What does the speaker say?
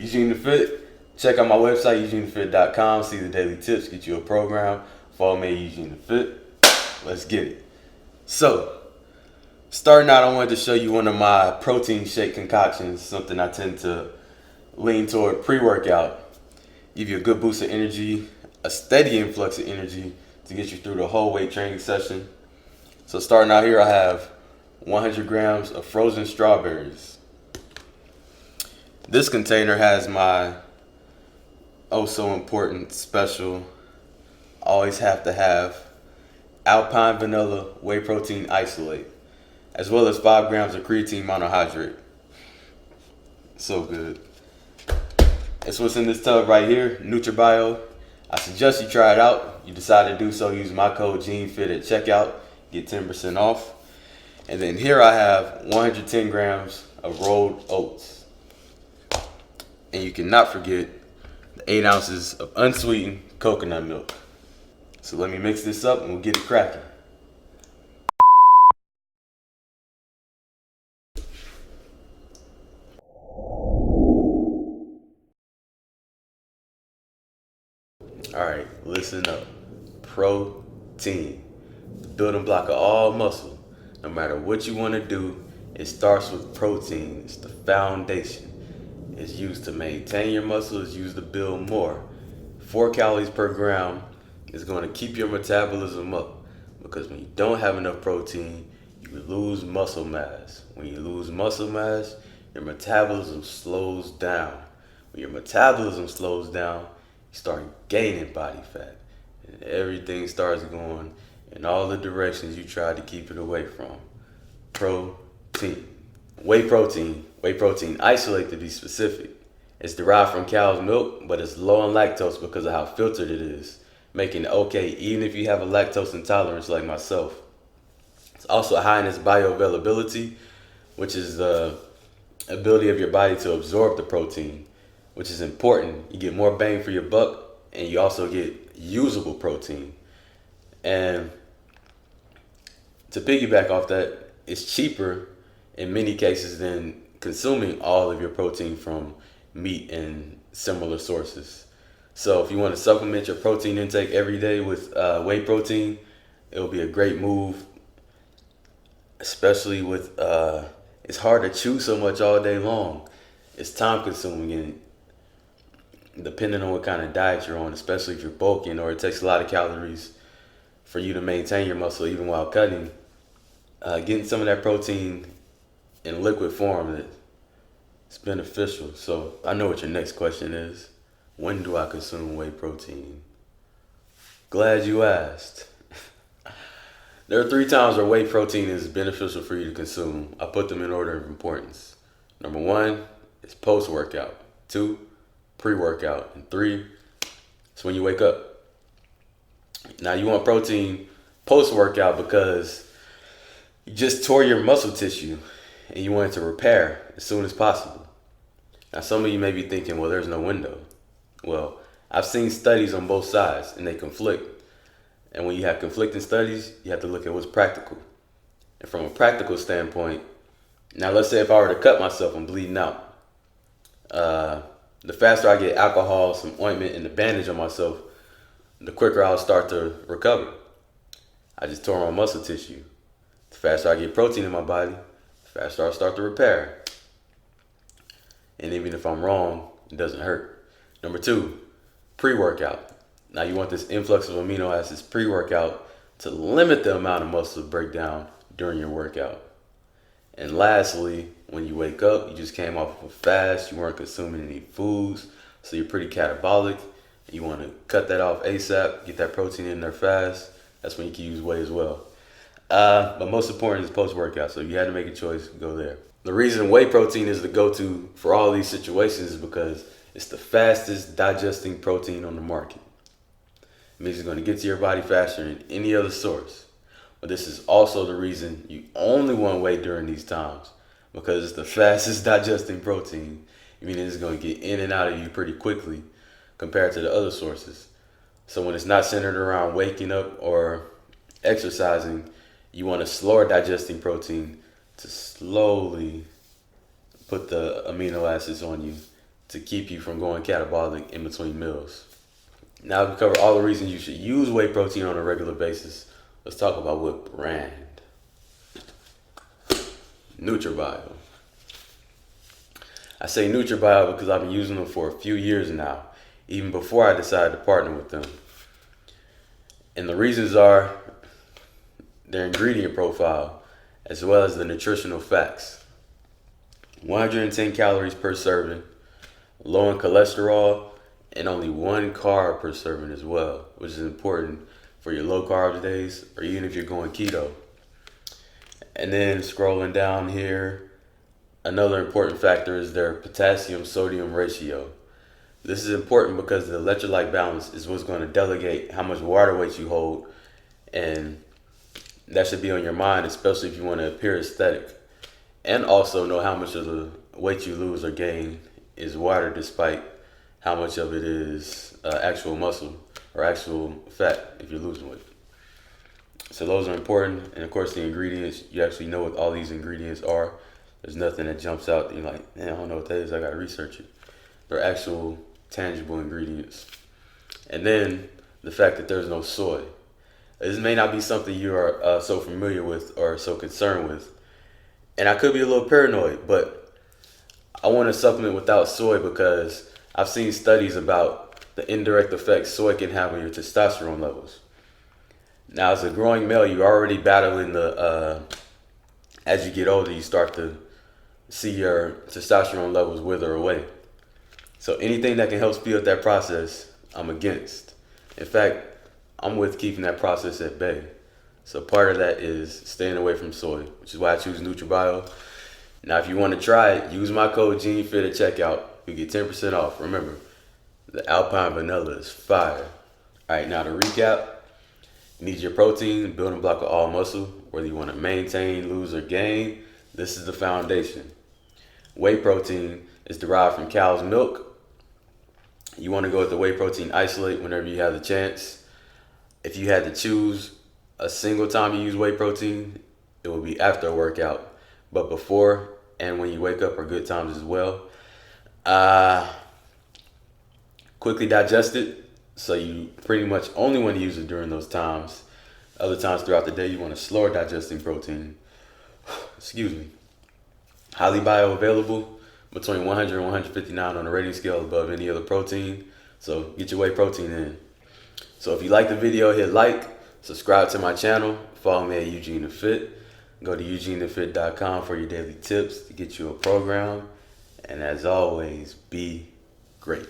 Eugene the Fit. Check out my website, eugenefit.com. See the daily tips, get you a program. Follow me, Eugene the Fit. Let's get it. So, starting out, I wanted to show you one of my protein shake concoctions, something I tend to lean toward pre-workout. Give you a good boost of energy, a steady influx of energy to get you through the whole weight training session. So starting out here, I have 100 grams of frozen strawberries. This container has my oh so important special, always have to have, Alpine Vanilla Whey Protein Isolate, as well as 5 grams of creatine monohydrate. So good. That's what's in this tub right here, NutriBio. I suggest you try it out. You decide to do so, use my code GENEFIT at checkout, get 10% off. And then here I have 110 grams of rolled oats. And you cannot forget the 8 ounces of unsweetened coconut milk. So let me mix this up and we'll get it cracking. Alright, listen up. Protein. The building block of all muscle. No matter what you want to do, it starts with protein. It's the foundation. It's used to maintain your muscle. It's used to build more. 4 calories per gram is going to keep your metabolism up. Because when you don't have enough protein, you lose muscle mass. When you lose muscle mass, your metabolism slows down. When your metabolism slows down, you start gaining body fat. And everything starts going in all the directions you tried to keep it away from. Protein. Whey protein isolate to be specific. It's derived from cow's milk, but it's low in lactose because of how filtered it is, making it okay even if you have a lactose intolerance like myself. It's also high in its bioavailability, which is the ability of your body to absorb the protein, which is important. You get more bang for your buck, and you also get usable protein. And to piggyback off that, it's cheaper in many cases than consuming all of your protein from meat and similar sources. So if you want to supplement your protein intake every day with whey protein, it will be a great move, especially with, it's hard to chew so much all day long. It's time consuming, and depending on what kind of diet you're on, especially if you're bulking or it takes a lot of calories for you to maintain your muscle even while cutting, getting some of that protein in liquid form, it's beneficial. So I know what your next question is. When do I consume whey protein? Glad you asked. There are 3 times where whey protein is beneficial for you to consume. I put them in order of importance. Number 1 is post-workout. 2, pre-workout. And 3, it's when you wake up. Now you want protein post-workout because you just tore your muscle tissue and you want it to repair as soon as possible. Now some of you may be thinking, well, there's no window. Well, I've seen studies on both sides and they conflict. And when you have conflicting studies, you have to look at what's practical. And from a practical standpoint, now let's say if I were to cut myself, I'm bleeding out. The faster I get alcohol, some ointment, and a bandage on myself, the quicker I'll start to recover. I just tore my muscle tissue. The faster I get protein in my body, the faster I'll start to repair. And even if I'm wrong, it doesn't hurt. Number 2, pre-workout. Now you want this influx of amino acids pre-workout to limit the amount of muscle breakdown during your workout. And lastly, when you wake up, you just came off of a fast, you weren't consuming any foods, so you're pretty catabolic. You want to cut that off ASAP, get that protein in there fast. That's when you can use whey as well. But most important is post-workout, so if you had to make a choice, go there. The reason whey protein is the go-to for all these situations is because it's the fastest digesting protein on the market. It means it's going to get to your body faster than any other source. But this is also the reason you only want whey during these times, because it's the fastest digesting protein, meaning it's going to get in and out of you pretty quickly compared to the other sources. So when it's not centered around waking up or exercising, you want a slower digesting protein to slowly put the amino acids on you to keep you from going catabolic in between meals. Now we cover all the reasons you should use whey protein on a regular basis. Let's talk about what brand. NutraBio. I say NutraBio because I've been using them for a few years now, even before I decided to partner with them. And the reasons are their ingredient profile, as well as the nutritional facts. 110 calories per serving, low in cholesterol, and only 1 carb per serving as well, which is important for your low carb days or even if you're going keto. And then scrolling down here, another important factor is their potassium-sodium ratio. This is important because the electrolyte balance is what's going to delegate how much water weight you hold, and that should be on your mind, especially if you want to appear aesthetic. And also know how much of the weight you lose or gain is water, despite how much of it is actual muscle or actual fat if you're losing weight. So those are important. And of course the ingredients, you actually know what all these ingredients are. There's nothing that jumps out that you're like, man, I don't know what that is, I gotta research it. They're actual tangible ingredients. And then the fact that there's no soy. This may not be something you are so familiar with or so concerned with. And I could be a little paranoid, but I want to supplement without soy because I've seen studies about the indirect effects soy can have on your testosterone levels. Now, as a growing male, you're already battling as you get older, you start to see your testosterone levels wither away. So anything that can help speed up that process, I'm against. In fact, I'm with keeping that process at bay. So part of that is staying away from soy, which is why I choose NutraBio. Now, if you want to try it, use my code GeneFit at checkout. You get 10% off. Remember, the Alpine Vanilla is fire. All right, now to recap, you need your protein, building block of all muscle. Whether you want to maintain, lose, or gain, this is the foundation. Whey protein is derived from cow's milk. You want to go with the whey protein isolate whenever you have the chance. If you had to choose a single time you use whey protein, it would be after a workout. But before and when you wake up are good times as well. Quickly digest it, so you pretty much only want to use it during those times. Other times throughout the day, you want a slower digesting protein. Excuse me. Highly bioavailable, between 100 and 159 on the rating scale, above any other protein. So get your whey protein in. So if you like the video, hit like, subscribe to my channel, follow me at Eugene the Fit. Go to eugenethefit.com for your daily tips to get you a program. And as always, be great.